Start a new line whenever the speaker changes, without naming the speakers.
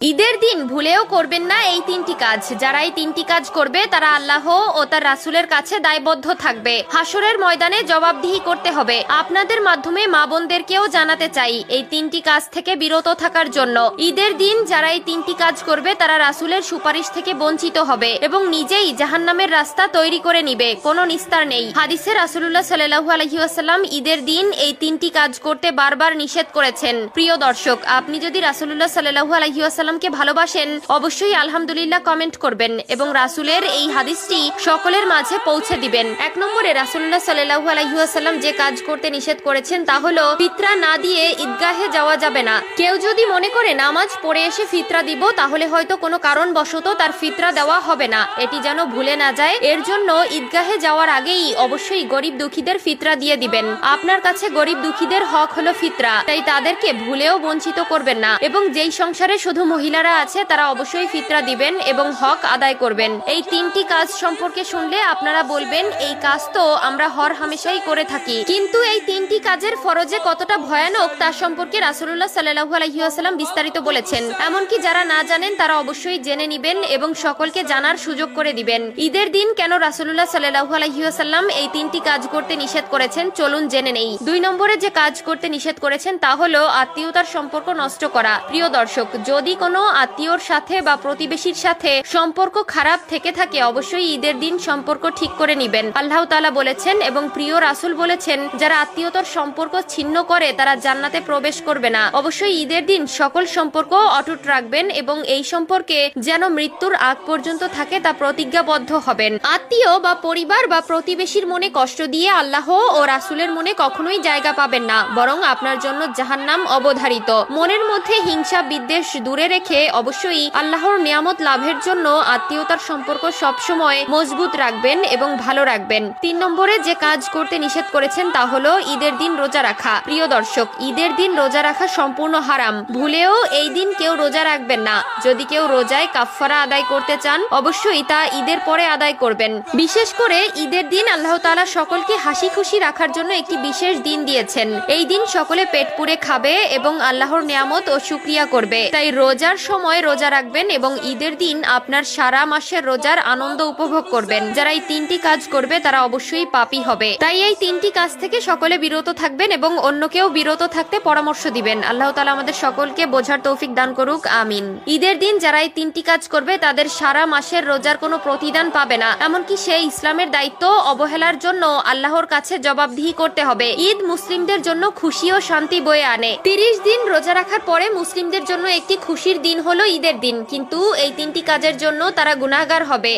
ঈদের দিন ভুলেও করবেন না এই তিনটি কাজ। যারা এই তিনটি কাজ করবে তারা আল্লাহ ও তার রাসূলের কাছে দায়বদ্ধ থাকবে। হাসরের ময়দানে জবাবদিহি করতে হবে। আপনাদের মাধ্যমে মা বোনদেরকেও জানাতে চাই এই তিনটি কাজ থেকে বিরত থাকার জন্য। ঈদের দিন যারা এই তিনটি কাজ করবে তারা রাসূলের সুপারিশ থেকে বঞ্চিত হবে এবং নিজেই জাহান্নামের রাস্তা তৈরি করে নিবে। কোনো নিস্তার নেই। হাদিসে রাসূলুল্লাহ সাল্লাল্লাহু আলাইহি ওয়াসাল্লাম ঈদের দিন এই তিনটি কাজ করতে বারবার নিষেধ করেছেন। প্রিয় দর্শক, আপনি যদি রাসূলুল্লাহ সাল্লাল্লাহু আলাইহি ওয়াসাল্লাম কে ভালোবাসেন অবশ্যই আলহামদুলিল্লাহ কমেন্ট করবেন এবং রাসূলের এই হাদিসটি সকলের মাঝে পৌঁছে দিবেন। এক নম্বরে রাসূলুল্লাহ সাল্লাল্লাহু আলাইহি ওয়াসাল্লাম যে কাজ করতে নিষেধ করেছেন তা হলো ফিতরা না দিয়ে ঈদগাহে যাওয়া যাবে না। কেউ যদি মনে করে নামাজ পড়ে এসে ফিতরা দিব তাহলে হয়তো কোনো কারণবশত তার ফিতরা দেওয়া হবে না, এটি যেন ভুলে না যায়। এর জন্য ঈদগাহে যাওয়ার আগেই অবশ্যই গরিব দুঃখীদের ফিতরা দিয়ে দিবেন। আপনার কাছে গরিব দুঃখীদের হক হলো ফিতরা, তাই তাদেরকে ভুলেও বঞ্চিত করবেন না। এবং যেই সংসারে শুধু মহিলারা আছে তারা অবশ্যই ফিতরা দিবেন এবং হক আদায় করবেন। এই তিনটি কাজ সম্পর্কে শুনলে আপনারা বলবেন এই কাজ তো আমরা হর হামেশাই করে থাকি, কিন্তু এই তিনটি কাজের ফরজে কতটা ভয়ানক তা সম্পর্কে রাসূলুল্লাহ সাল্লাল্লাহু আলাইহি ওয়াসাল্লাম বিস্তারিত বলেছেন। এমনকি যারা না জানেন তারা অবশ্যই জেনে নিবেন এবং সকলকে জানার সুযোগ করে দিবেন। ঈদের দিন কেন রাসূলুল্লাহ সাল্লাল্লাহু আলাইহি ওয়াসাল্লাম এই তিনটি কাজ করতে নিষেধ করেছেন চলুন জেনে নেই। 2 নম্বরে যে কাজ করতে নিষেধ করেছেন তা হলো আত্মীয়তার সম্পর্ক নষ্ট করা। প্রিয় দর্শক, যদি কোনো আত্মীয়র সাথে বা প্রতিবেশীর সাথে সম্পর্ক খারাপ থেকে থাকে অবশ্যই ঈদের দিন সম্পর্ক ঠিক করে নিবেন। আল্লাহ তাআলা বলেছেন এবং প্রিয় রাসূল বলেছেন যারা আত্মীয়তার সম্পর্ক ছিন্ন করে তারা জান্নাতে প্রবেশ করবে না। অবশ্যই ঈদের দিন সকল সম্পর্ক অটুট রাখবেন এবং এই সম্পর্কে যেন মৃত্যুর আগ পর্যন্ত থাকে তা প্রতিজ্ঞাবদ্ধ হবেন। আত্মীয় বা পরিবার বা প্রতিবেশীর মনে কষ্ট দিয়ে আল্লাহ ও রাসূলের মনে কখনোই জায়গা পাবেন না, বরং আপনার জন্য জাহান্নাম অবধারিত। মনের মধ্যে হিংসা বিদ্বেষ দূরে রেখে অবশ্যই আল্লাহর নিয়ামত লাভের জন্য আত্মীয়তার সম্পর্ক সবসময় মজবুত রাখবেন এবং ভালো রাখবেন। 3 নম্বরে যে কাজ করতে নিষেধ করেছেন তা হলো ঈদের দিন রোজা রাখা। প্রিয় দর্শক, ঈদের দিন রোজা রাখা সম্পূর্ণ হারাম। ভুলেও এই দিন কেউ রোজা রাখবেন না। যদি কেউ রোজায় কাফফারা আদায় করতে চান অবশ্যই তা ঈদের পরে আদায় করবেন। বিশেষ করে ঈদের দিন আল্লাহ তাআলা সকলকে হাসি খুশি রাখার জন্য একটি বিশেষ দিন দিয়েছেন। এই দিন সকলে পেট পুরে খাবে এবং আল্লাহর নিয়ামত ও শুকরিয়া করবে। তাই রোজার সময় রোজা রাখবেন এবং ঈদের দিন আপনার সারা মাসের রোজার আনন্দ উপভোগ করবেন। যারা এই তিনটি কাজ করবে তারা অবশ্যই পাপী হবে। তাই এই তিনটি কাজ থেকে সকলে বিরত থাকবেন এবং অন্যকেও বিরত থাকতে পরামর্শ দিবেন। আল্লাহ তাআলা আমাদের সকলকে বোঝার তৌফিক দান করুক, আমিন। ঈদের দিন যারা এই তিনটি কাজ করবে তাদের সারা মাসের রোজার কোনো প্রতিদান পাবে না, এমনকি সেই ইসলামের দায়িত্ব অবহেলার জন্য আল্লাহর কাছে জবাবদিহি করতে হবে। ঈদ মুসলিমদের জন্য খুশি ও শান্তি বয়ে আনে। 30 দিন রোজা রাখার পরে মুসলিমদের জন্য একটি খুশির দিন হলো ঈদের দিন, কিন্তু এই তিনটি কাজের জন্য তারা গুনাহগার হবে।